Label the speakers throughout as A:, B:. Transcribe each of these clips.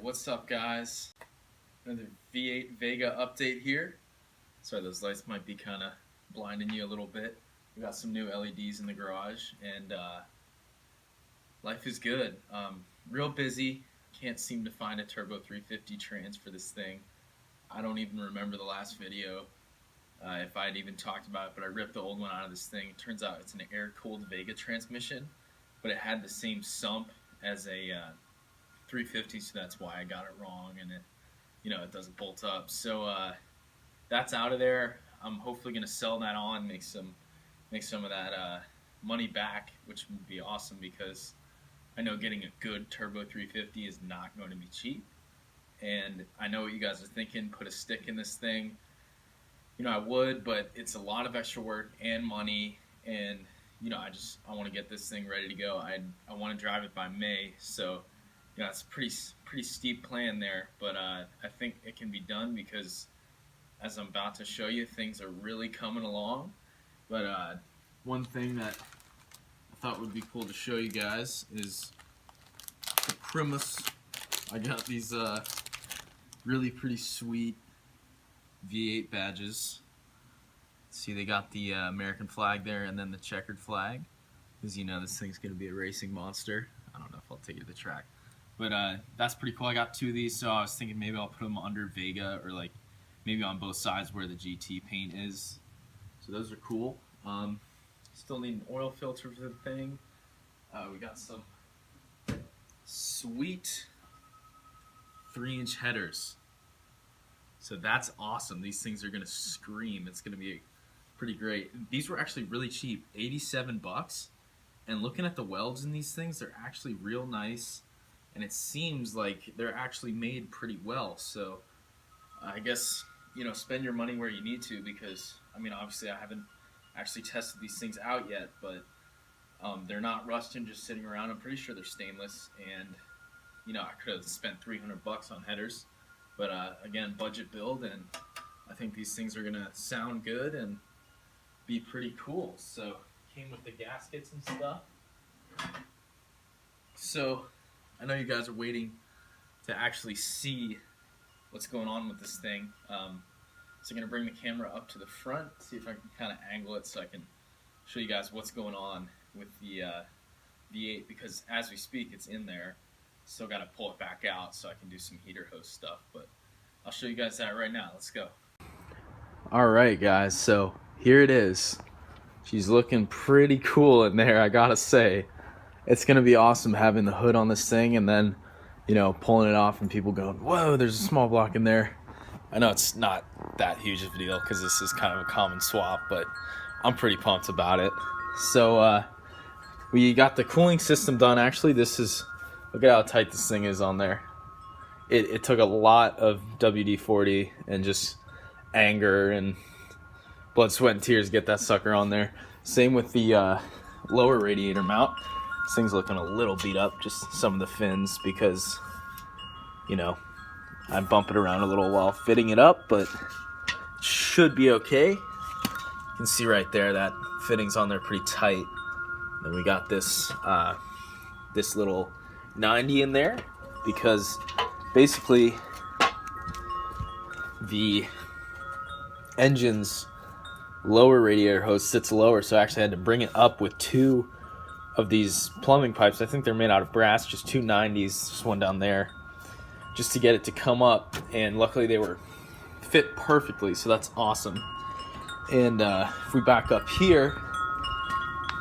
A: What's up, guys? Another V8 Vega update here. Sorry, those lights might be kind of blinding you a little bit. We got some new LEDs in the garage, and life is good. Real busy. Can't seem to find a Turbo 350 trans for this thing. I don't even remember the last video if I had even talked about it, but I ripped the old one out of this thing. It turns out it's an air-cooled Vega transmission, but it had the same sump as a 350, so that's why I got it wrong, and it doesn't bolt up. So that's out of there. I'm hopefully gonna sell that on, make some of that money back, which would be awesome because I know getting a good Turbo 350 is not going to be cheap. And I know what you guys are thinking, put a stick in this thing. I would, but it's a lot of extra work and money, and I want to get this thing ready to go. I want to drive it by May, so it's a pretty steep plan there, but I think it can be done because, as I'm about to show you, things are really coming along. But one thing that I thought would be cool to show you guys is the Primus. I got these really pretty sweet V8 badges. See, they got the American flag there and then the checkered flag, because this thing's going to be a racing monster. I don't know if I'll take you to the track. But that's pretty cool. I got two of these, so I was thinking maybe I'll put them under Vega, or like maybe on both sides where the GT paint is. So those are cool. Still need an oil filter for the thing. We got some sweet 3-inch headers. So that's awesome. These things are gonna scream. It's gonna be pretty great. These were actually really cheap, 87 bucks. And looking at the welds in these things, they're actually real nice. And it seems like they're actually made pretty well. So I guess, spend your money where you need to, because, obviously I haven't actually tested these things out yet, but they're not rusting just sitting around. I'm pretty sure they're stainless, and, I could have spent 300 bucks on headers. But again, budget build, and I think these things are going to sound good and be pretty cool. So came with the gaskets and stuff. So I know you guys are waiting to actually see what's going on with this thing. So I'm going to bring the camera up to the front, see if I can kind of angle it so I can show you guys what's going on with the V8, because as we speak, it's in there. Still got to pull it back out so I can do some heater hose stuff, but I'll show you guys that right now. Let's go. Alright guys, so here it is. She's looking pretty cool in there, I gotta say. It's gonna be awesome having the hood on this thing and then, pulling it off and people going, whoa, there's a small block in there. I know it's not that huge of a deal because this is kind of a common swap, but I'm pretty pumped about it. So we got the cooling system done. Actually, look at how tight this thing is on there. It took a lot of WD-40 and just anger and blood, sweat, and tears to get that sucker on there. Same with the lower radiator mount. This thing's looking a little beat up, just some of the fins, because, I bump it around a little while fitting it up, but it should be okay. You can see right there that fitting's on there pretty tight. Then we got this little 90 in there, because basically the engine's lower radiator hose sits lower, so I actually had to bring it up with two of these plumbing pipes. I think they're made out of brass, just two 90s, just one down there, just to get it to come up, and luckily they were fit perfectly, so that's awesome. And if we back up here,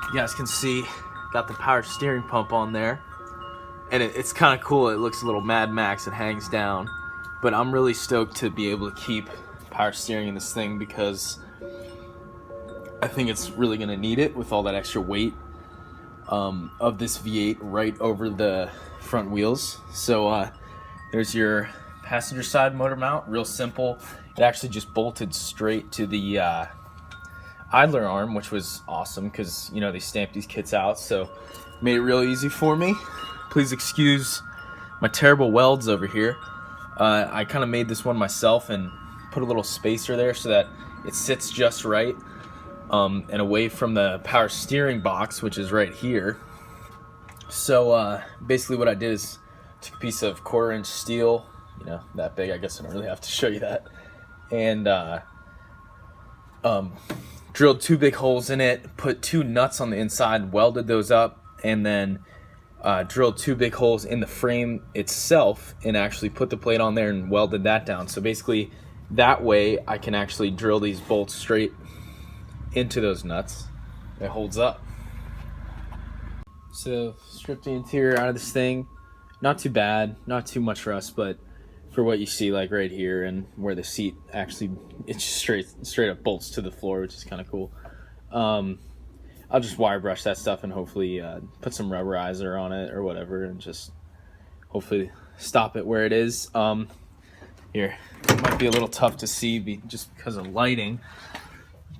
A: you guys can see got the power steering pump on there, and it's kind of cool. It looks a little Mad Max. It hangs down, but I'm really stoked to be able to keep power steering in this thing, because I think it's really going to need it with all that extra weight of this V8 right over the front wheels. So there's your passenger side motor mount, real simple. It actually just bolted straight to the idler arm, which was awesome because they stamped these kits out, so made it real easy for me. Please excuse my terrible welds over here. I kind of made this one myself and put a little spacer there so that it sits just right and away from the power steering box, which is right here. So basically what I did is took a piece of 1/4-inch steel, you know, that big. I guess I don't really have to show you that. And drilled 2 big holes in it, put 2 nuts on the inside, welded those up, and then drilled 2 big holes in the frame itself and actually put the plate on there and welded that down. So basically that way I can actually drill these bolts straight into those nuts. It holds up. So stripped the interior out of this thing. Not too bad, not too much rust, but for what you see, like right here and where the seat actually, it's just straight up bolts to the floor, which is kind of cool. I'll just wire brush that stuff and hopefully put some rubberizer on it or whatever, and just hopefully stop it where it is. Here, it might be a little tough to see just because of lighting,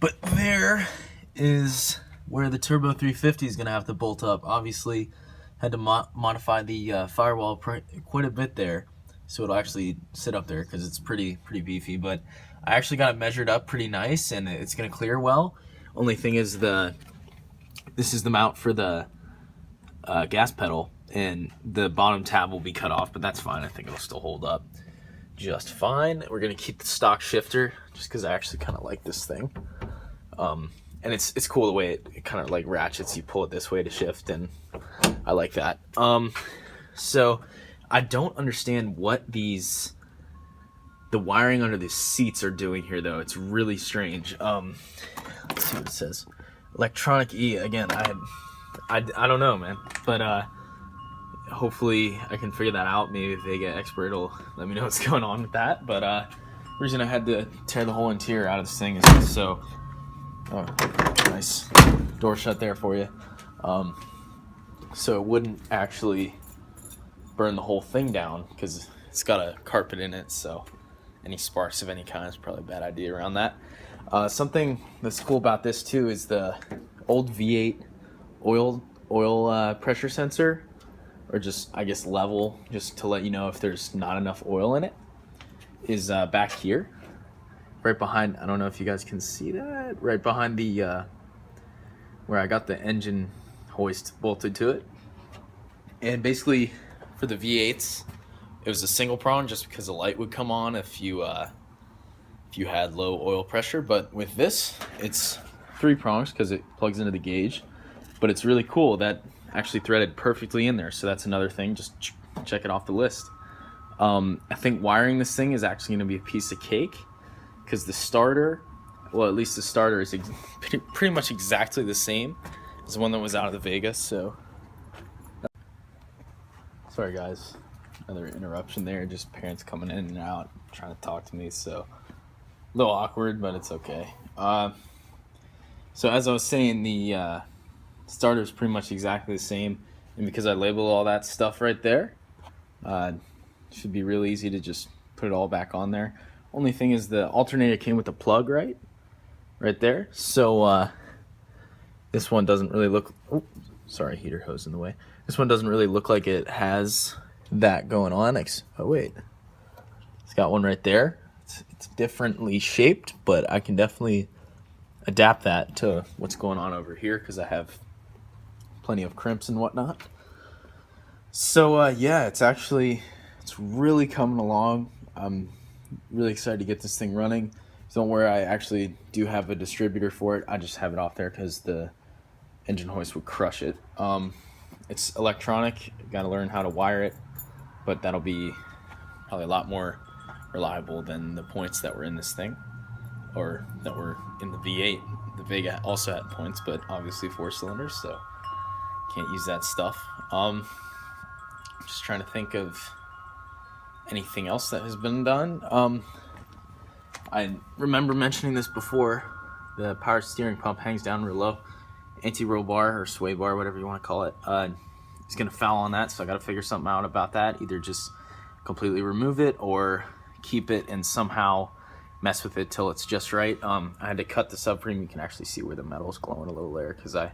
A: but there is where the Turbo 350 is going to have to bolt up. Obviously, had to modify the firewall quite a bit there, so it'll actually sit up there because it's pretty beefy. But I actually got it measured up pretty nice, and it's going to clear well. Only thing is this is the mount for the gas pedal, and the bottom tab will be cut off, but that's fine. I think it'll still hold up just fine. We're going to keep the stock shifter just because I actually kind of like this thing. And it's cool the way it kind of like ratchets. You pull it this way to shift, and I like that. So I don't understand what the wiring under the seats are doing here, though. It's really strange. Let's see what it says. Electronic E. Again, I don't know, man. But hopefully I can figure that out. Maybe Vega expert will let me know what's going on with that. But the reason I had to tear the whole interior out of this thing is just so... Oh, nice door shut there for you. So it wouldn't actually burn the whole thing down because it's got a carpet in it, so any sparks of any kind is probably a bad idea around that. Something that's cool about this too is the old V8 oil pressure sensor, or just I guess level, just to let you know if there's not enough oil in it, is back here. Right behind, I don't know if you guys can see that, right behind the, where I got the engine hoist bolted to it. And basically, for the V8s, it was a single prong just because the light would come on if you had low oil pressure. But with this, it's 3 prongs because it plugs into the gauge. But it's really cool, that actually threaded perfectly in there. So that's another thing, just check it off the list. I think wiring this thing is actually going to be a piece of cake, because the starter, well, at least the starter is pretty much exactly the same as the one that was out of the Vega. So sorry guys, another interruption there, just parents coming in and out trying to talk to me, so a little awkward, but it's okay. So as I was saying, the starter is pretty much exactly the same, and because I labeled all that stuff right there, it should be real easy to just put it all back on there. Only thing is the alternator came with a plug right there. So this one doesn't really look, oh, sorry, heater hose in the way. This one doesn't really look like it has that going on. Oh wait, it's got one right there. It's differently shaped, but I can definitely adapt that to what's going on over here because I have plenty of crimps and whatnot. So yeah, it's really coming along. I'm really excited to get this thing running. Don't worry, I actually do have a distributor for it. I just have it off there because the engine hoist would crush it. It's electronic, got to learn how to wire it, but that'll be probably a lot more reliable than the points that were in this thing, or that were in the V8. The Vega also had points, but obviously 4 cylinders, so can't use that stuff. Just trying to think of anything else that has been done. I remember mentioning this before. The power steering pump hangs down real low. Anti-roll bar or sway bar, whatever you want to call it, it's going to foul on that, so I got to figure something out about that. Either just completely remove it or keep it and somehow mess with it till it's just right. I had to cut the subframe. You can actually see where the metal is glowing a little there because I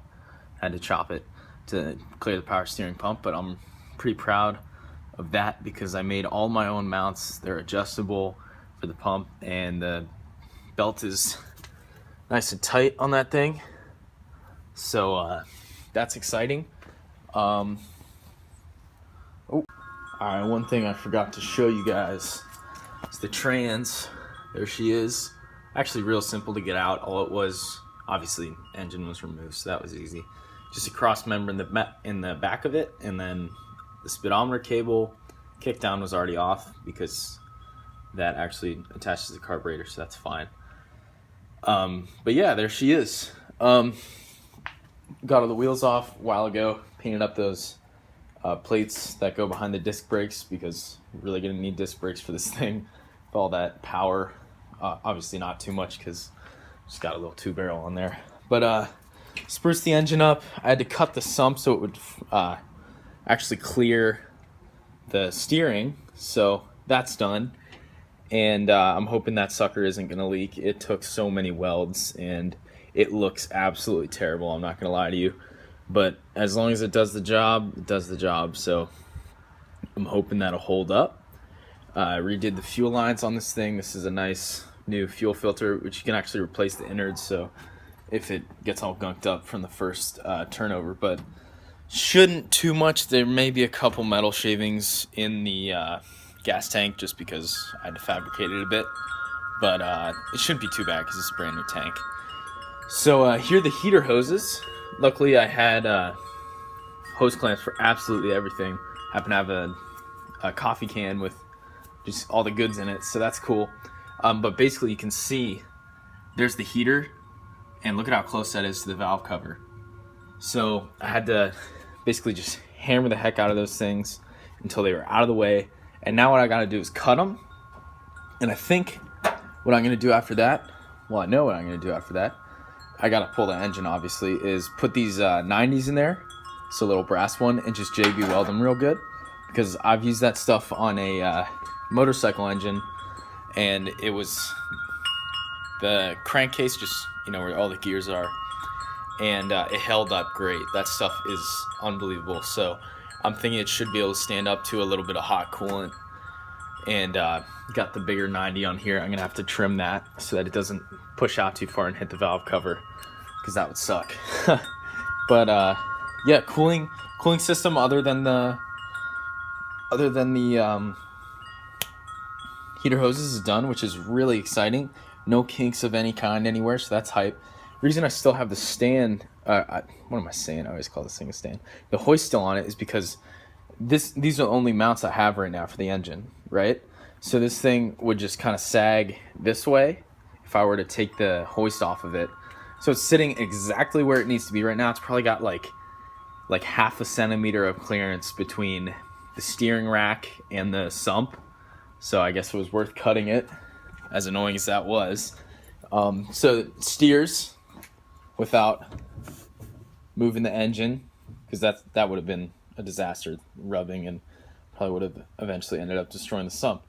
A: had to chop it to clear the power steering pump, but I'm pretty proud of that because I made all my own mounts. They're adjustable for the pump, and the belt is nice and tight on that thing, so that's exciting. Oh, Alright, one thing I forgot to show you guys is the trans. There she is. Actually real simple to get out. All it was, obviously, engine was removed, so that was easy. Just a cross member in the back of it, and then the speedometer cable kick down was already off because that actually attaches to the carburetor, so that's fine. But yeah, there she is. Got all the wheels off a while ago, painted up those plates that go behind the disc brakes because we're really going to need disc brakes for this thing with all that power. Obviously not too much because just got a little 2-barrel on there. But spruced the engine up. I had to cut the sump so it would actually clear the steering. So that's done. And I'm hoping that sucker isn't going to leak. It took so many welds and it looks absolutely terrible. I'm not going to lie to you. But as long as it does the job, it does the job. So I'm hoping that'll hold up. I redid the fuel lines on this thing. This is a nice new fuel filter, which you can actually replace the innards. So if it gets all gunked up from the first turnover, but shouldn't too much. There may be a couple metal shavings in the gas tank just because I had to fabricate it a bit. But it shouldn't be too bad because it's a brand new tank. So here are the heater hoses. Luckily, I had hose clamps for absolutely everything. Happen to have a coffee can with just all the goods in it, so that's cool. But basically, you can see there's the heater, and look at how close that is to the valve cover. So I had to basically just hammer the heck out of those things until they were out of the way. And now what I got to do is cut them. And I think what I'm going to do after that, well, I know what I'm going to do after that. I got to pull the engine, obviously, is put these 90s in there, so a little brass one, and just JB weld them real good. Because I've used that stuff on a motorcycle engine, and it was the crankcase, just, you know, where all the gears are, and it held up great. That stuff is unbelievable. So I'm thinking it should be able to stand up to a little bit of hot coolant. And got the bigger 90 on here. I'm gonna have to trim that so that it doesn't push out too far and hit the valve cover, because that would suck. But yeah, cooling system other than the heater hoses is done, which is really exciting. No kinks of any kind anywhere, so that's hype. The reason I still have the stand, what am I saying? I always call this thing a stand. The hoist still on it is because these are the only mounts I have right now for the engine, right? So this thing would just kind of sag this way if I were to take the hoist off of it. So it's sitting exactly where it needs to be right now. It's probably got like half a centimeter of clearance between the steering rack and the sump. So I guess it was worth cutting it, as annoying as that was. So it steers without moving the engine, because that would have been a disaster, rubbing, and probably would have eventually ended up destroying the sump.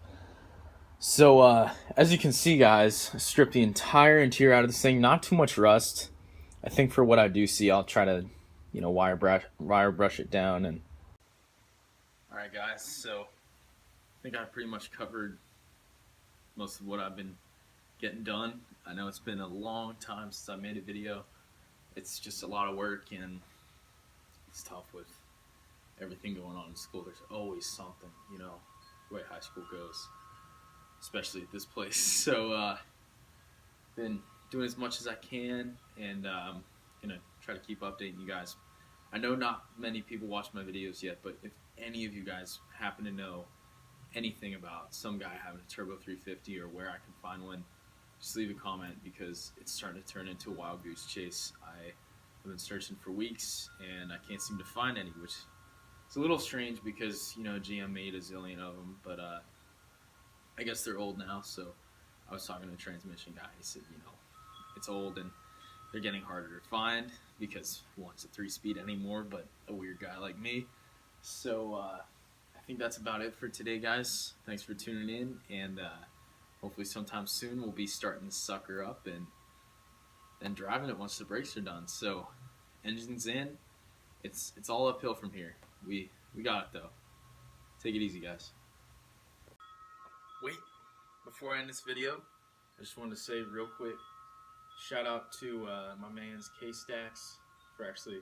A: So as you can see, guys, I stripped the entire interior out of this thing. Not too much rust. I think for what I do see, I'll try to, you know, wire brush it down. And all right, guys, so I think I pretty much covered most of what I've been getting done. I know it's been a long time since I made a video. It's just a lot of work, and it's tough with everything going on in school. There's always something, you know, the way high school goes, especially at this place. So been doing as much as I can, and gonna try to keep updating you guys. I know not many people watch my videos yet, but if any of you guys happen to know anything about some guy having a Turbo 350 or where I can find one, just leave a comment, because it's starting to turn into a wild goose chase. I have been searching for weeks and I can't seem to find any, which is a little strange because, you know, GM made a zillion of them, but I guess they're old now. So I was talking to a transmission guy. He said, you know, it's old and they're getting harder to find because who wants a 3-speed anymore but a weird guy like me. So I think that's about it for today, guys. Thanks for tuning in, and hopefully sometime soon we'll be starting this sucker up and driving it once the brakes are done. So engine's in. It's all uphill from here. We got it though. Take it easy, guys. Wait, before I end this video, I just wanted to say real quick, shout out to my man's K-Stacks for actually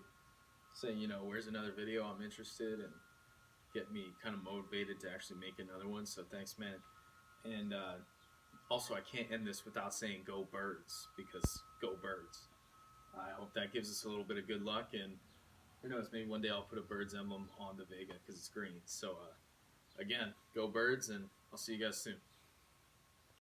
A: saying, you know, where's another video, I'm interested, and get me kind of motivated to actually make another one. So thanks, man. And also, I can't end this without saying "Go Birds" because go Birds. I hope that gives us a little bit of good luck, and who knows, maybe one day I'll put a Birds emblem on the Vega because it's green. So again, go Birds, and I'll see you guys soon.